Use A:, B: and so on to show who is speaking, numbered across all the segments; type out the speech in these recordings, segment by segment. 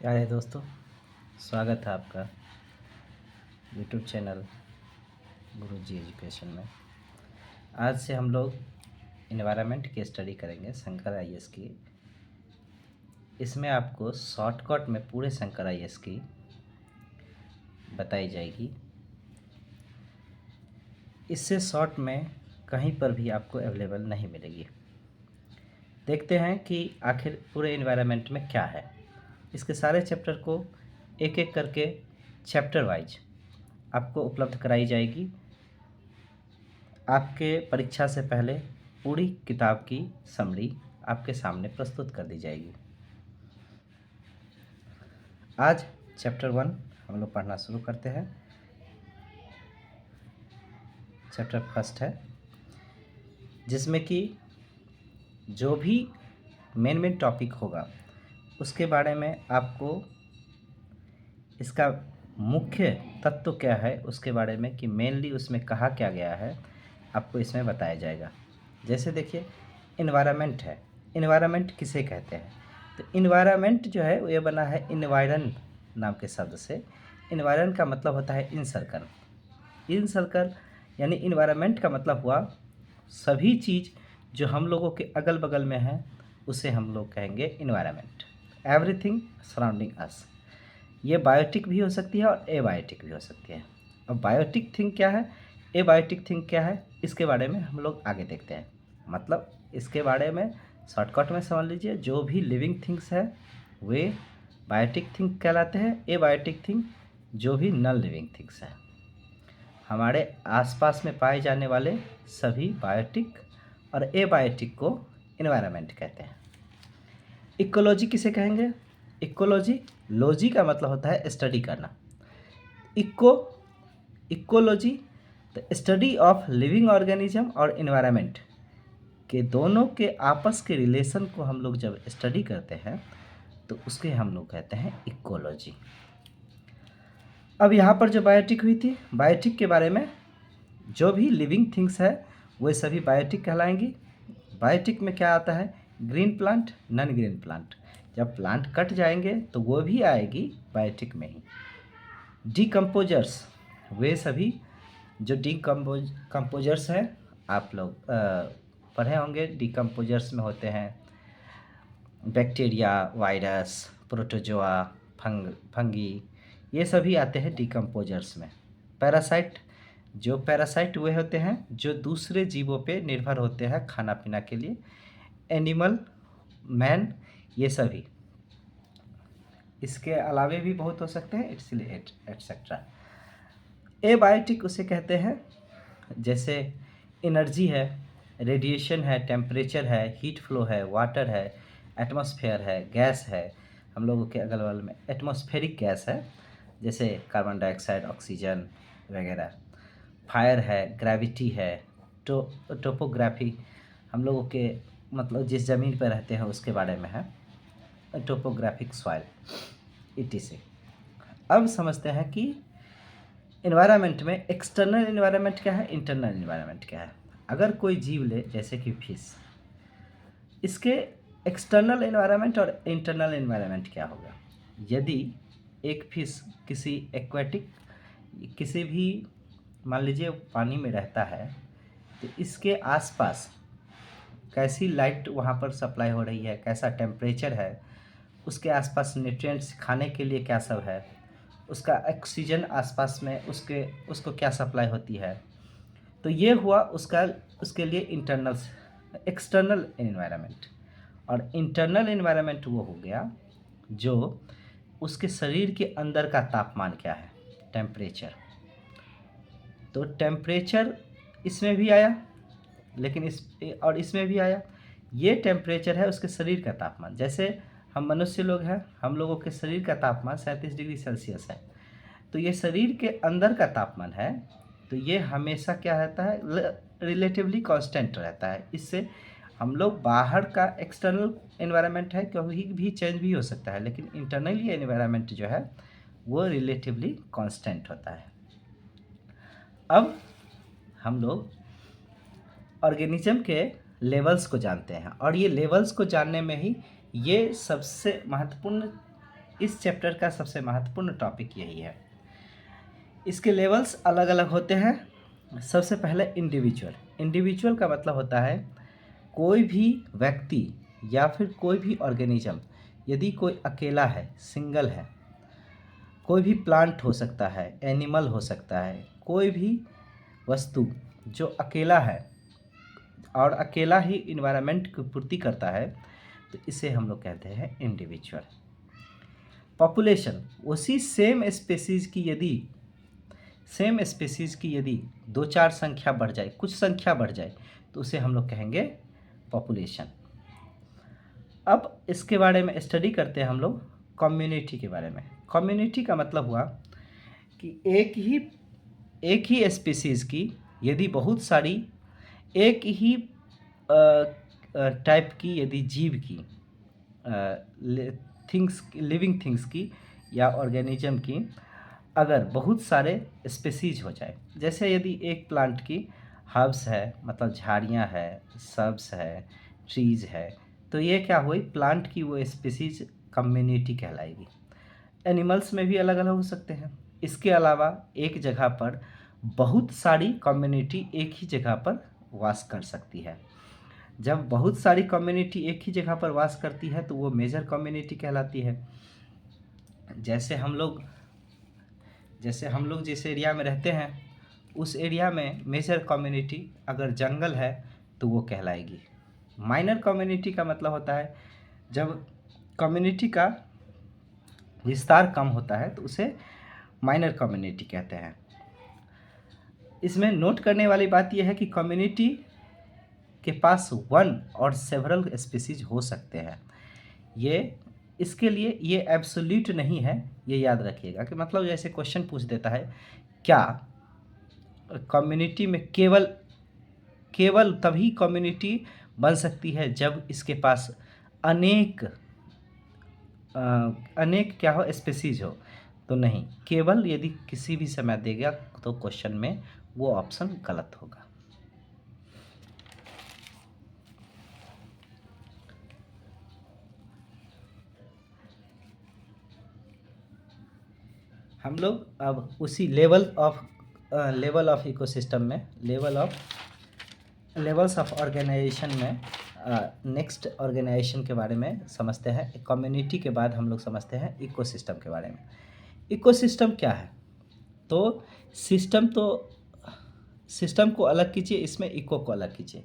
A: प्यारे दोस्तों, स्वागत है आपका यूट्यूब चैनल गुरुजी एजुकेशन में। आज से हम लोग इन्वायरमेंट की स्टडी करेंगे, शंकर आईएएस की। इसमें आपको शॉर्टकट में पूरे शंकर आईएएस की बताई जाएगी। इससे शॉर्ट में कहीं पर भी आपको अवेलेबल नहीं मिलेगी। देखते हैं कि आखिर पूरे इन्वायरमेंट में क्या है। इसके सारे चैप्टर को एक एक करके चैप्टर वाइज आपको उपलब्ध कराई जाएगी। आपके परीक्षा से पहले पूरी किताब की समरी आपके सामने प्रस्तुत कर दी जाएगी। आज चैप्टर 1 हम लोग पढ़ना शुरू करते हैं। चैप्टर फर्स्ट है, जिसमें कि जो भी मेन टॉपिक होगा उसके बारे में आपको इसका मुख्य तत्व क्या है उसके बारे में, कि मेनली उसमें कहा क्या गया है, आपको इसमें बताया जाएगा। जैसे देखिए, इन्वायरमेंट है। इन्वायरमेंट किसे कहते हैं? तो इन्वायरमेंट जो है ये बना है इन्वायरन नाम के शब्द से। इन्वायरन का मतलब होता है इन सर्कल। इन सर्कल यानी इन्वायरमेंट का मतलब हुआ सभी चीज़ जो हम लोगों के अगल बगल में है उसे हम लोग कहेंगे इन्वायरमेंट। एवरीथिंग सराउंडिंग अस। ये बायोटिक भी हो सकती है और एबायोटिक भी हो सकती है। अब बायोटिक थिंग क्या है, एबायोटिक थिंग क्या है, इसके बारे में हम लोग आगे देखते हैं। मतलब इसके बारे में शॉर्टकट में समझ लीजिए, जो भी लिविंग थिंग्स है वे बायोटिक थिंग कहलाते हैं। एबायोटिक थिंग जो भी नॉन लिविंग थिंग्स है। हमारे आसपास में पाए जाने वाले सभी बायोटिक और एबायोटिक को इन्वायरमेंट कहते हैं। इकोलॉजी किसे कहेंगे? इकोलॉजी, लॉजी का मतलब होता है स्टडी करना। Ecology the study of living organism और इन्वायरमेंट के दोनों के आपस के रिलेशन को हम लोग जब स्टडी करते हैं तो उसके हम लोग कहते हैं इकोलॉजी। अब यहाँ पर जो बायोटिक हुई थी, बायोटिक के बारे में जो भी लिविंग थिंग्स है वे सभी बायोटिक कहलाएंगी। बायोटिक में क्या आता है? Green plant, non green plant. जब प्लांट कट जाएंगे तो वो भी आएगी बायोटिक में ही। डीकम्पोजर्स, वे सभी जो कंपोजर्स हैं, आप लोग पढ़े होंगे। डीकम्पोजर्स में होते हैं बैक्टीरिया, वायरस, प्रोटोजोआ, फंगी, ये सभी आते हैं डीकम्पोजर्स में। पैरासाइट, जो पैरासाइट वे होते हैं जो दूसरे जीवों पे निर्भर होते हैं खाना पीना के लिए। एनिमल, मैन, ये सभी। इसके अलावे भी बहुत हो सकते हैं, इसलिए एटसेट्रा। एबायोटिक उसे कहते हैं जैसे एनर्जी है, रेडिएशन है, टेम्परेचर है, हीट फ्लो है, वाटर है, एटमॉस्फेयर है, गैस है। हम लोगों के अगल बगल में एटमॉस्फेरिक गैस है, जैसे कार्बन डाइऑक्साइड, ऑक्सीजन वगैरह। फायर है, ग्रेविटी है, टोपोग्राफी, हम लोगों के मतलब जिस ज़मीन पर रहते हैं उसके बारे में है। Topographic soil, etc। अब समझते हैं कि इन्वायरमेंट में एक्सटर्नल इन्वायरमेंट क्या है, इंटरनल इन्वायरमेंट क्या है। अगर कोई जीव ले, जैसे कि फिश, इसके एक्सटर्नल इन्वायरमेंट और इंटरनल इन्वायरमेंट क्या होगा। यदि एक फिश किसी एक्वेटिक, किसी भी मान लीजिए पानी में रहता है, तो इसके आसपास कैसी लाइट वहाँ पर सप्लाई हो रही है, कैसा टेम्परेचर है, उसके आसपास न्यूट्रिएंट्स खाने के लिए क्या सब है, उसका ऑक्सीजन आसपास में उसको क्या सप्लाई होती है। तो ये हुआ उसके लिए इंटरनल। External environment. और इंटरनल इन्वायरमेंट वो हो गया जो उसके शरीर के अंदर का तापमान क्या है, टेम्परेचर। तो टेम्परेचर इसमें भी आया, लेकिन इसमें भी आया। ये टेम्परेचर है उसके शरीर का तापमान। जैसे हम मनुष्य लोग हैं, हम लोगों के शरीर का तापमान 37 डिग्री सेल्सियस है। तो ये शरीर के अंदर का तापमान है, तो ये हमेशा क्या रहता है, रिलेटिवली कांस्टेंट रहता है। इससे हम लोग बाहर का एक्सटर्नल एनवायरनमेंट है कभी भी चेंज भी हो सकता है, लेकिन इंटरनली एनवायरनमेंट जो है वो रिलेटिवली कांस्टेंट होता है। अब हम लोग ऑर्गेनिज्म के लेवल्स को जानते हैं, और ये लेवल्स को जानने में ही ये सबसे महत्वपूर्ण इस चैप्टर का सबसे महत्वपूर्ण टॉपिक यही है। इसके लेवल्स अलग अलग होते हैं। सबसे पहले इंडिविजुअल। इंडिविजुअल का मतलब होता है कोई भी व्यक्ति या फिर कोई भी ऑर्गेनिज्म, यदि कोई अकेला है, सिंगल है, कोई भी प्लांट हो सकता है, एनिमल हो सकता है, कोई भी वस्तु जो अकेला है और अकेला ही इन्वायरमेंट की पूर्ति करता है, तो इसे हम लोग कहते हैं इंडिविजुअल। पॉपुलेशन, उसी सेम स्पेसीज की यदि दो चार संख्या बढ़ जाए, कुछ संख्या बढ़ जाए, तो उसे हम लोग कहेंगे पॉपुलेशन। अब इसके बारे में स्टडी करते हैं हम लोग कम्युनिटी के बारे में। कम्युनिटी का मतलब हुआ कि एक ही स्पीसीज की यदि बहुत सारी एक ही टाइप की यदि जीव की लिविंग थिंग्स की या ऑर्गेनिज्म की अगर बहुत सारे स्पीसीज हो जाए, जैसे यदि एक प्लांट की हर्ब्स है, मतलब झाड़ियाँ है, सब्स है, ट्रीज है, तो ये क्या हुई, प्लांट की वो स्पीसीज कम्युनिटी कहलाएगी। एनिमल्स में भी अलग अलग हो सकते हैं। इसके अलावा एक जगह पर बहुत सारी कम्युनिटी एक ही जगह पर वास कर सकती है। जब बहुत सारी कम्युनिटी एक ही जगह पर वास करती है तो वो मेजर कम्युनिटी कहलाती है। जैसे हम लोग जिस एरिया में रहते हैं उस एरिया में मेजर कम्युनिटी अगर जंगल है तो वो कहलाएगी। माइनर कम्युनिटी का मतलब होता है जब कम्युनिटी का विस्तार कम होता है तो उसे माइनर कम्युनिटी कहते हैं। इसमें नोट करने वाली बात यह है कि कम्युनिटी के पास वन और सेवरल स्पीसीज हो सकते हैं। इसके लिए ये एब्सोल्यूट नहीं है, ये याद रखिएगा कि मतलब जैसे क्वेश्चन पूछ देता है क्या कम्युनिटी में केवल तभी कम्युनिटी बन सकती है जब इसके पास अनेक क्या हो, स्पीसीज हो, तो नहीं, केवल यदि किसी भी समय देगा तो क्वेश्चन में वो ऑप्शन गलत होगा। हम लोग अब उसी लेवल ऑफ इकोसिस्टम में लेवल्स ऑफ ऑर्गेनाइजेशन में नेक्स्ट ऑर्गेनाइजेशन के बारे में समझते हैं। कम्युनिटी के बाद हम लोग समझते हैं इकोसिस्टम के बारे में। इकोसिस्टम क्या है? तो सिस्टम को अलग कीजिए, इसमें इको को अलग कीजिए।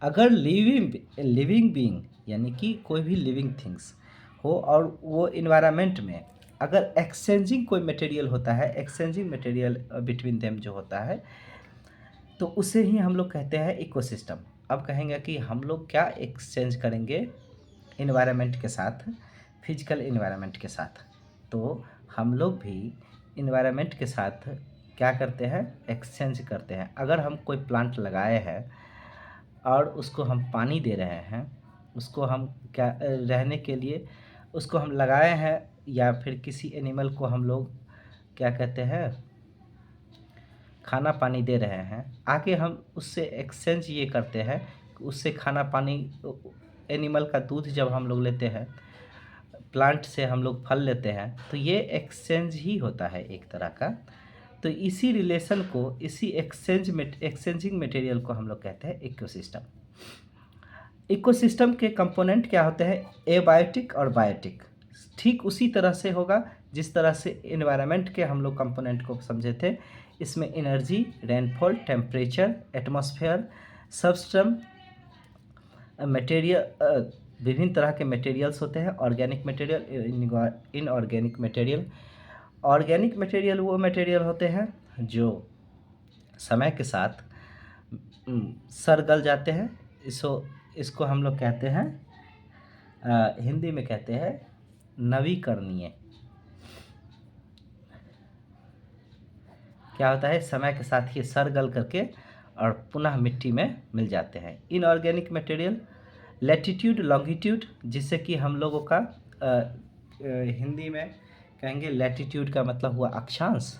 A: अगर लिविंग बीइंग यानी कि कोई भी लिविंग थिंग्स हो और वो इन्वायरमेंट में अगर एक्सचेंजिंग कोई मटेरियल होता है, एक्सचेंजिंग मटेरियल बिटवीन देम जो होता है, तो उसे ही हम लोग कहते हैं इकोसिस्टम। अब कहेंगे कि हम लोग क्या एक्सचेंज करेंगे इन्वायरमेंट के साथ, फिजिकल इन्वायरमेंट के साथ। तो हम लोग भी इन्वायरमेंट के साथ क्या करते हैं, एक्सचेंज करते हैं। अगर हम कोई प्लांट लगाए हैं और उसको हम पानी दे रहे हैं, उसको हम क्या रहने के लिए उसको हम लगाए हैं, या फिर किसी एनिमल को हम लोग क्या कहते हैं, खाना पानी दे रहे हैं, आगे हम उससे एक्सचेंज ये करते हैं, उससे खाना पानी, एनिमल का दूध जब हम लोग लेते हैं, प्लांट से हम लोग फल लेते हैं, तो ये एक्सचेंज ही होता है एक तरह का। तो इसी रिलेशन को, इसी एक्सचेंजिंग मटेरियल को हम लोग कहते हैं इकोसिस्टम। इकोसिस्टम के कंपोनेंट क्या होते हैं, एबायोटिक और बायोटिक। ठीक उसी तरह से होगा जिस तरह से एनवायरनमेंट के हम लोग कंपोनेंट को समझे थे। इसमें energy, rainfall, temperature, atmosphere, substratum, material, विभिन्न तरह के मटेरियल्स होते हैं, organic material, inorganic material. Organic material वो मटेरियल होते हैं जो समय के साथ सड़ गल जाते हैं। इसको हम लोग कहते हैं, हिंदी में कहते हैं नवीकरणीय। क्या होता है, समय के साथ ये सड़ गल करके और पुनः मिट्टी में मिल जाते हैं। इनऑर्गेनिक मटेरियल, लैटिट्यूड, लॉन्गिट्यूड, जिससे कि हम लोगों का हिंदी में कहेंगे लैटिट्यूड का मतलब हुआ अक्षांश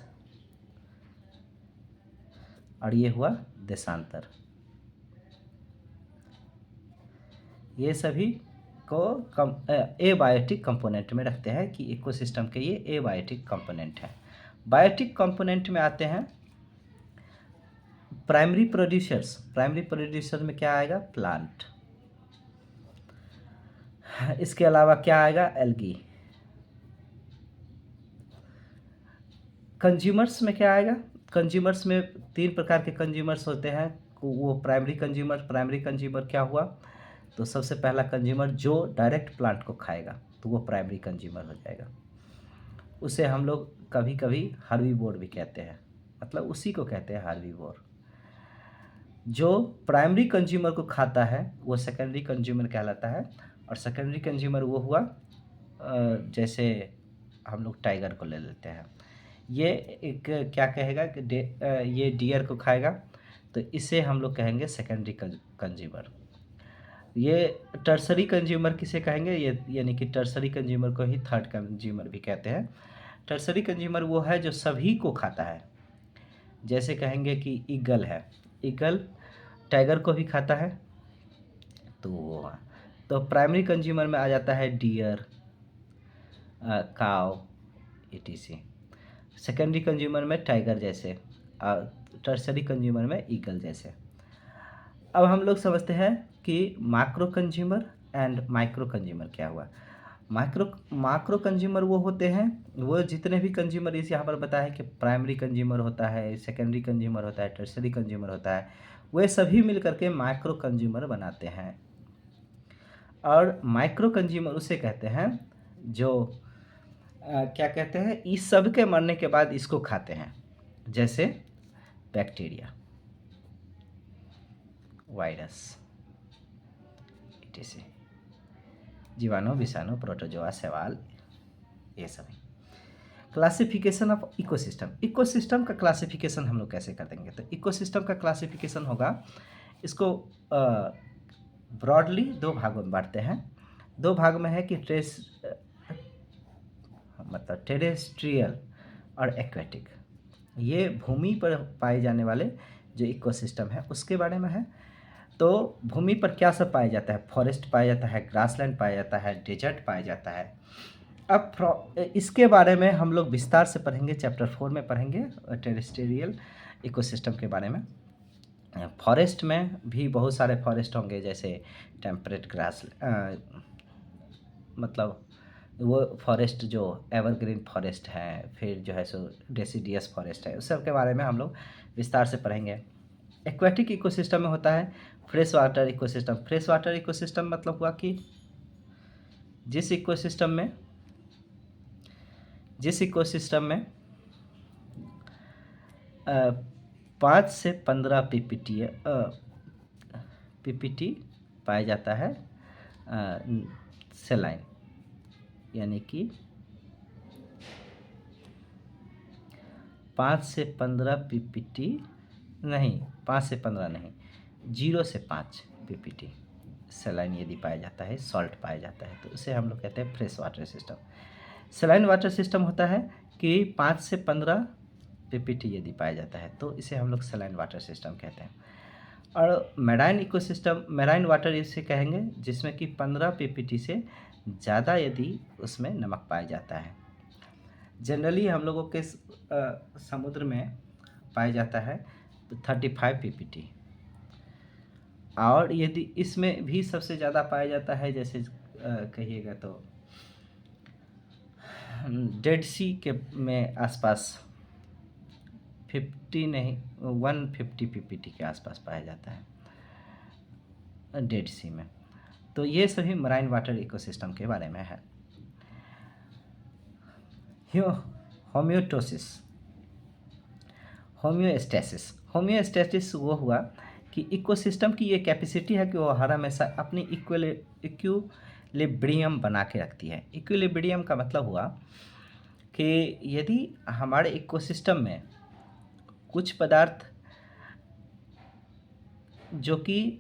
A: और ये हुआ देशांतर। ये सभी को एबायोटिक कंपोनेंट में रखते हैं कि इकोसिस्टम के ये एबायोटिक कंपोनेंट है। बायोटिक कंपोनेंट में आते हैं प्राइमरी प्रोड्यूसर्स। प्राइमरी प्रोड्यूसर में क्या आएगा? प्लांट। इसके अलावा क्या आएगा? एल्गी। कंज्यूमर्स में क्या आएगा? कंज्यूमर्स में 3 प्रकार के कंज्यूमर्स होते हैं। वो प्राइमरी कंज्यूमर क्या हुआ? तो सबसे पहला कंज्यूमर जो डायरेक्ट प्लांट को खाएगा तो वो प्राइमरी कंज्यूमर हो जाएगा। उसे हम लोग कभी कभी हर्बीवोर भी कहते हैं, मतलब उसी को कहते हैं हर्बीवोर। जो प्राइमरी कंज्यूमर को खाता है वो सेकेंडरी कंज्यूमर कहलाता है। और सेकेंडरी कंज्यूमर वो हुआ जैसे हम लोग टाइगर को ले लेते हैं, ये एक क्या कहेगा कि ये डियर को खाएगा तो इसे हम लोग कहेंगे सेकेंडरी कंज्यूमर। ये टर्सरी कंज्यूमर किसे कहेंगे? ये यानी कि टर्सरी कंज्यूमर को ही थर्ड कंज्यूमर भी कहते हैं। टर्सरी कंज्यूमर वो है जो सभी को खाता है। जैसे कहेंगे कि ईगल है, ईगल टाइगर को भी खाता है तो प्राइमरी कंज्यूमर में आ जाता है डियर, काव, etc। सेकेंडरी कंज्यूमर में टाइगर जैसे, टर्सरी कंज्यूमर में ईगल जैसे। अब हम लोग समझते हैं कि macro consumer and micro consumer क्या हुआ। माक्रो कंज्यूमर वो होते हैं, वो जितने भी कंज्यूमर इस यहाँ पर बताया है कि प्राइमरी कंज्यूमर होता है, सेकेंडरी कंज्यूमर होता है, टर्सरी कंज्यूमर होता है, वे सभी मिल करके माइक्रो कंज्यूमर बनाते हैं। और माइक्रो कंज्यूमर उसे कहते हैं जो क्या कहते हैं, इस सब के मरने के बाद इसको खाते हैं। जैसे बैक्टीरिया, वायरस, etc, जीवाणु, विषाणु, प्रोटोजोआ, शैवाल, ये सभी। Classification of ecosystem. इकोसिस्टम का क्लासिफिकेशन हम लोग कैसे कर देंगे? तो इकोसिस्टम का क्लासिफिकेशन होगा, इसको ब्रॉडली 2 भागों में बांटते हैं। 2 भाग में है कि मतलब टेरेस्ट्रियल और एक्वेटिक। ये भूमि पर पाए जाने वाले जो इकोसिस्टम है उसके बारे में है। तो भूमि पर क्या सब पाया जाता है? फॉरेस्ट पाया जाता है, ग्रासलैंड पाया जाता है, डेजर्ट पाया जाता है। अब इसके बारे में हम लोग विस्तार से पढ़ेंगे, चैप्टर 4 में पढ़ेंगे टेरेस्ट्रियल इकोसिस्टम के बारे में। फॉरेस्ट में भी बहुत सारे फॉरेस्ट होंगे, जैसे टेम्परेट ग्रास, मतलब वो फॉरेस्ट जो एवरग्रीन फॉरेस्ट है, फिर जो है सो डेसिडियस फॉरेस्ट है, उस सब के बारे में हम लोग विस्तार से पढ़ेंगे। एक्वेटिक इकोसिस्टम में होता है fresh water ecosystem. Fresh water ecosystem मतलब हुआ कि जिस इकोसिस्टम में 5 से 15 पीपीटी पाया जाता है सेलाइन, यानी कि 5 से 15 पीपीटी नहीं, 5 से 15 नहीं, 0 से 5 पीपीटी सेलाइन यदि पाया जाता है, सॉल्ट पाया जाता है, तो उसे हम लोग कहते हैं fresh water system. Saline water system होता है कि 5 से 15 पीपीटी यदि पाया जाता है तो इसे हम लोग सेलाइन वाटर सिस्टम कहते हैं। और मेराइन इकोसिस्टम, मेराइन वाटर इसे कहेंगे जिसमें कि 15 पीपीटी से ज़्यादा यदि उसमें नमक पाया जाता है। जनरली हम लोगों के समुद्र में पाया जाता है 35 पीपीटी। और यदि इसमें भी सबसे ज़्यादा पाया जाता है, जैसे कहिएगा तो डेड सी के में आसपास 50 नहीं 150 पीपीटी के आसपास पाया जाता है डेड सी में। तो ये सभी मराइन वाटर इकोसिस्टम के बारे में है। होम्योस्टेसिस वो हुआ कि इकोसिस्टम की ये कैपेसिटी है कि वो हर हमेशा अपनी इक्विलिब्रियम बना के रखती है। इक्विलिब्रियम का मतलब हुआ कि यदि हमारे इकोसिस्टम में कुछ पदार्थ जो कि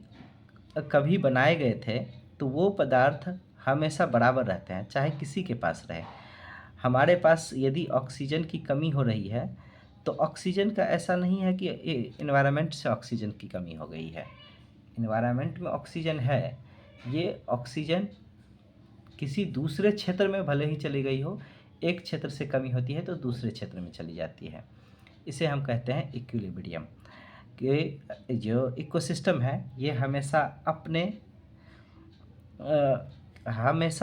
A: कभी बनाए गए थे तो वो पदार्थ हमेशा बराबर रहते हैं, चाहे किसी के पास रहे। हमारे पास यदि ऑक्सीजन की कमी हो रही है तो ऑक्सीजन का ऐसा नहीं है कि इन्वायरमेंट से ऑक्सीजन की कमी हो गई है। इन्वायरमेंट में ऑक्सीजन है, ये ऑक्सीजन किसी दूसरे क्षेत्र में भले ही चली गई हो, एक क्षेत्र से कमी होती है तो दूसरे क्षेत्र में चली जाती है। इसे हम कहते हैं इक्विलिब्रियम। कि जो इकोसिस्टम है ये हमेशा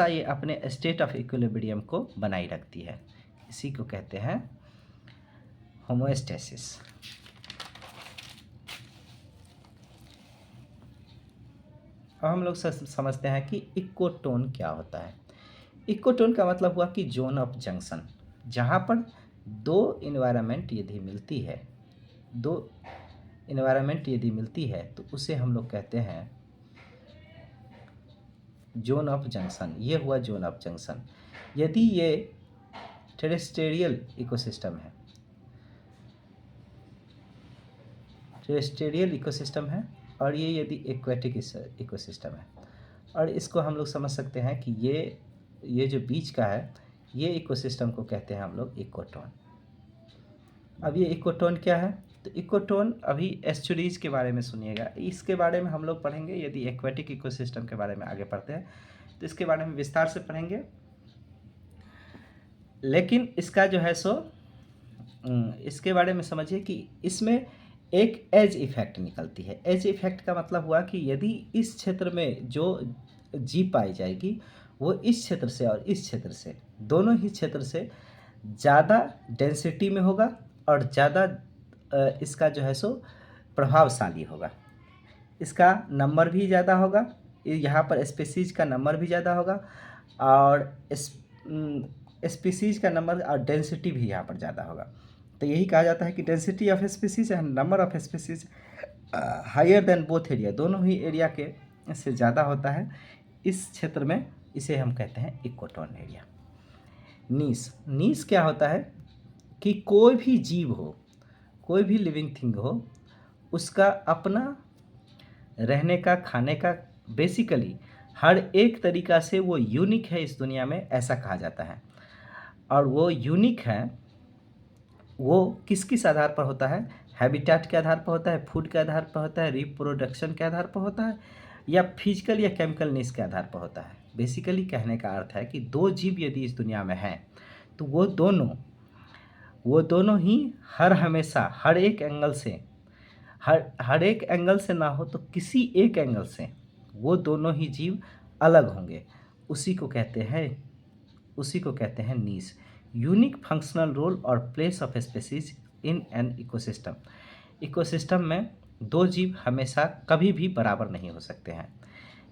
A: ये अपने स्टेट ऑफ इक्विलिब्रियम को बनाए रखती है। इसी को कहते हैं होमोस्टेसिस। अब हम लोग समझते हैं कि इकोटोन क्या होता है। इकोटोन का मतलब हुआ कि जोन ऑफ जंक्शन, जहाँ पर दो इन्वायरमेंट यदि मिलती है तो उसे हम लोग कहते हैं जोन ऑफ जंक्शन। ये हुआ जोन ऑफ जंक्शन। यदि ये टेरेस्ट्रियल इकोसिस्टम है और ये यदि एक्वेटिक इकोसिस्टम है, और इसको हम लोग समझ सकते हैं कि ये जो बीच का है ये इकोसिस्टम को कहते हैं हम लोग इकोटोन। अब ये इकोटोन क्या है? तो इकोटोन अभी एस्चुरीज के बारे में सुनिएगा, इसके बारे में हम लोग पढ़ेंगे। यदि एक्वेटिक इकोसिस्टम के बारे में आगे पढ़ते हैं तो इसके बारे में विस्तार से पढ़ेंगे। लेकिन इसका जो है सो इसके बारे में समझिए कि इसमें एक एज इफेक्ट निकलती है। एज इफेक्ट का मतलब हुआ कि यदि इस क्षेत्र में जो जीव पाई जाएगी वो इस क्षेत्र से और इस क्षेत्र से, दोनों ही क्षेत्र से ज़्यादा डेंसिटी में होगा और ज़्यादा इसका जो है सो प्रभावशाली होगा। इसका नंबर भी ज़्यादा होगा, यहाँ पर स्पीसीज का नंबर भी ज़्यादा होगा और स्पीसीज का नंबर और डेंसिटी भी यहाँ पर ज़्यादा होगा। तो यही कहा जाता है कि density of species and number of species higher than both area, दोनों ही एरिया के से ज़्यादा होता है इस क्षेत्र में। इसे हम कहते हैं इकोटोन एरिया। नीस क्या होता है कि कोई भी जीव हो, कोई भी लिविंग थिंग हो, उसका अपना रहने का, खाने का, बेसिकली हर एक तरीका से वो यूनिक है इस दुनिया में, ऐसा कहा जाता है। और वो यूनिक है, वो किस आधार पर होता है? हैबिटेट के आधार पर होता है, फूड के आधार पर होता है, रिप्रोडक्शन के आधार पर होता है, या फिजिकल या केमिकल नीड्स के आधार पर होता है। बेसिकली कहने का अर्थ है कि दो जीव यदि इस दुनिया में हैं तो वो दोनों ही हमेशा हर एक एंगल से ना हो तो किसी एक एंगल से वो दोनों ही जीव अलग होंगे। उसी को कहते हैं नीश, यूनिक फंक्शनल रोल और place of species in an ecosystem. Ecosystem में दो जीव हमेशा कभी भी बराबर नहीं हो सकते हैं।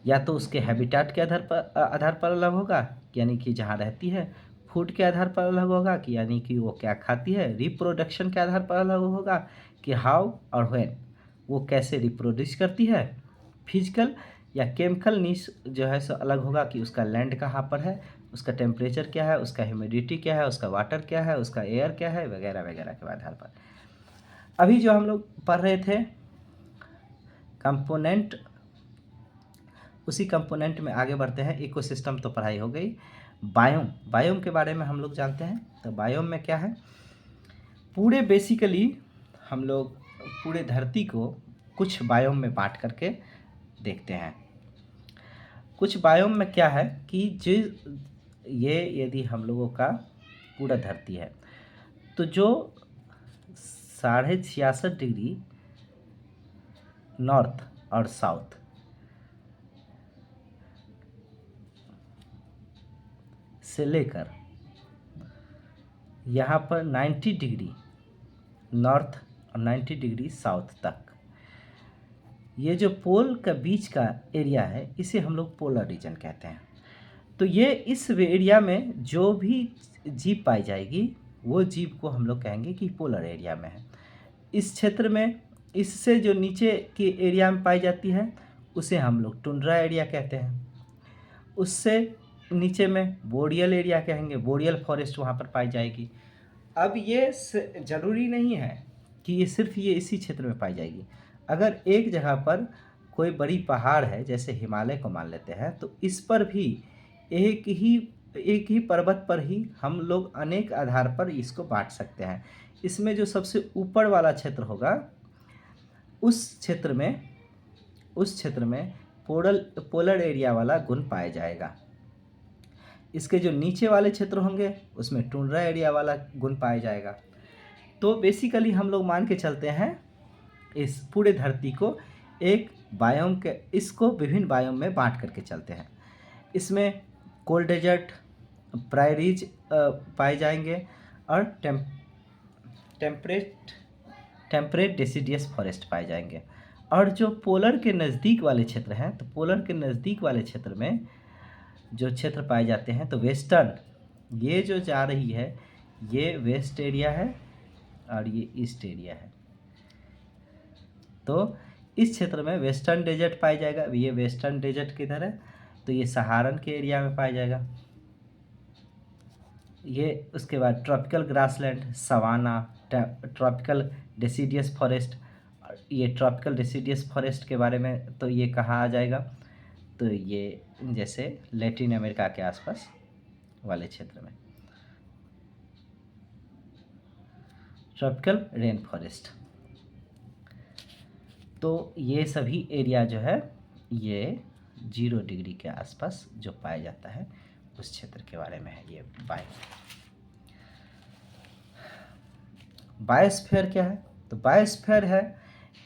A: या तो उसके हैबिटेट के आधार पर अलग होगा, यानी कि जहाँ रहती है, फूड के आधार पर अलग होगा कि यानी कि वो क्या खाती है, रिप्रोडक्शन के आधार पर अलग होगा कि हाउ और व्हेन वो कैसे रिप्रोड्यूस करती है, फिजिकल या केमिकल नीश जो है सो अलग होगा कि उसका लैंड कहाँ पर है, उसका टेम्परेचर क्या है, उसका ह्यूमिडिटी क्या है, उसका वाटर क्या है, उसका एयर क्या है, वगैरह वगैरह के आधार पर। अभी जो हम लोग पढ़ रहे थे कंपोनेंट, उसी कंपोनेंट में आगे बढ़ते हैं। इकोसिस्टम तो पढ़ाई हो गई। बायोम के बारे में हम लोग जानते हैं। तो बायोम में क्या है? बेसिकली हम लोग पूरे धरती को कुछ बायोम में बांट करके देखते हैं। कुछ बायोम में क्या है कि ये यदि हम लोगों का पूरा धरती है तो जो 66.5 डिग्री नॉर्थ और साउथ से लेकर यहाँ पर 90 डिग्री नॉर्थ और 90 डिग्री साउथ तक, ये जो पोल का बीच का एरिया है इसे हम लोग पोलर रीजन कहते हैं। तो ये इस एरिया में जो भी जीव पाई जाएगी वो जीव को हम लोग कहेंगे कि पोलर एरिया में है। इस क्षेत्र में इससे जो नीचे के एरिया में पाई जाती है उसे हम लोग टुंड्रा एरिया कहते हैं। उससे नीचे में बोरियल एरिया कहेंगे, बोरियल फॉरेस्ट वहाँ पर पाई जाएगी। अब ये ज़रूरी नहीं है कि ये सिर्फ ये इसी क्षेत्र में पाई जाएगी। अगर एक जगह पर कोई बड़ी पहाड़ है, जैसे हिमालय को मान लेते हैं, तो इस पर भी एक ही पर्वत पर ही हम लोग अनेक आधार पर इसको बांट सकते हैं। इसमें जो सबसे ऊपर वाला क्षेत्र होगा उस क्षेत्र में पोलर एरिया वाला गुण पाया जाएगा। इसके जो नीचे वाले क्षेत्र होंगे उसमें टुंड्रा एरिया वाला गुण पाया जाएगा। तो बेसिकली हम लोग मान के चलते हैं इस पूरे धरती को एक बायोम के, इसको विभिन्न बायोम में बांट करके चलते हैं। इसमें कोल्ड डेजर्ट, प्रायरीज पाए जाएंगे और टेम्परेट डेसिडियस फॉरेस्ट पाए जाएंगे। और जो पोलर के नज़दीक वाले क्षेत्र हैं, तो पोलर के नज़दीक वाले क्षेत्र में जो क्षेत्र पाए जाते हैं, तो वेस्टर्न, ये जो जा रही है ये वेस्ट एरिया है और ये ईस्ट एरिया है। तो इस क्षेत्र में वेस्टर्न डेजर्ट पाया जाएगा। ये वेस्टर्न डेजर्ट किधर है, तो ये सहारन के एरिया में पाया जाएगा। ये उसके बाद tropical grassland, savanna, tropical deciduous forest. ये ट्रॉपिकल डेसिडियस फॉरेस्ट के बारे में तो ये कहाँ आ जाएगा, तो ये जैसे लैटिन अमेरिका के आसपास वाले क्षेत्र में ट्रॉपिकल रेन फॉरेस्ट। तो ये सभी एरिया जो है ये 0 डिग्री के आसपास जो पाया जाता है उस क्षेत्र के बारे में है ये बायोस्फीयर क्या है, तो बायोस्फीयर है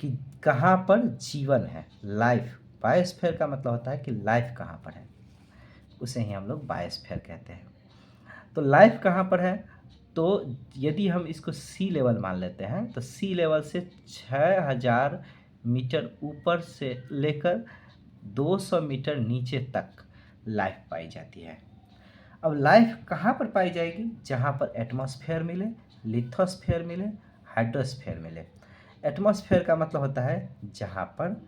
A: कि कहाँ पर जीवन है, लाइफ। बायोस्फीयर का मतलब होता है कि लाइफ कहाँ पर है, उसे ही हम लोग बायोस्फीयर कहते हैं। तो लाइफ कहाँ पर है, तो यदि हम इसको सी लेवल मान लेते हैं, तो सी लेवल से 6000 मीटर ऊपर से लेकर 200 मीटर नीचे तक लाइफ पाई जाती है। अब लाइफ कहाँ पर पाई जाएगी, जहाँ पर एटमॉस्फेयर मिले, लिथोस्फेयर मिले, हाइड्रोस्फेयर मिले। एटमॉस्फेयर का मतलब होता है जहाँ पर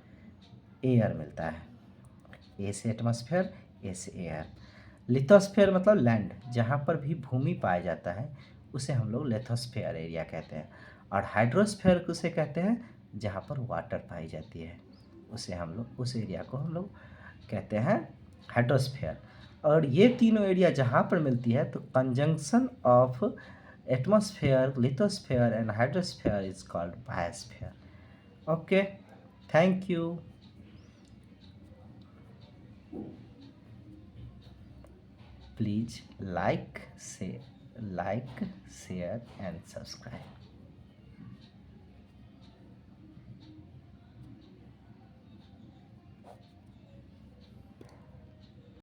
A: एयर मिलता है, ए से एटमॉस्फेयर, ए से एयर। लिथोस्फेयर मतलब लैंड, जहाँ पर भी भूमि पाया जाता है उसे हम लोग लिथोस्फेयर एरिया कहते हैं। और हाइड्रोस्फेयर उसे कहते हैं जहाँ पर वाटर पाई जाती है, उसे हम लोग, उस एरिया को हम लोग कहते हैं हाइड्रोस्फेयर। और ये तीनों एरिया जहाँ पर मिलती है, तो conjunction of atmosphere, lithosphere and hydrosphere is called biosphere. Okay, thank you. Please like, share and subscribe.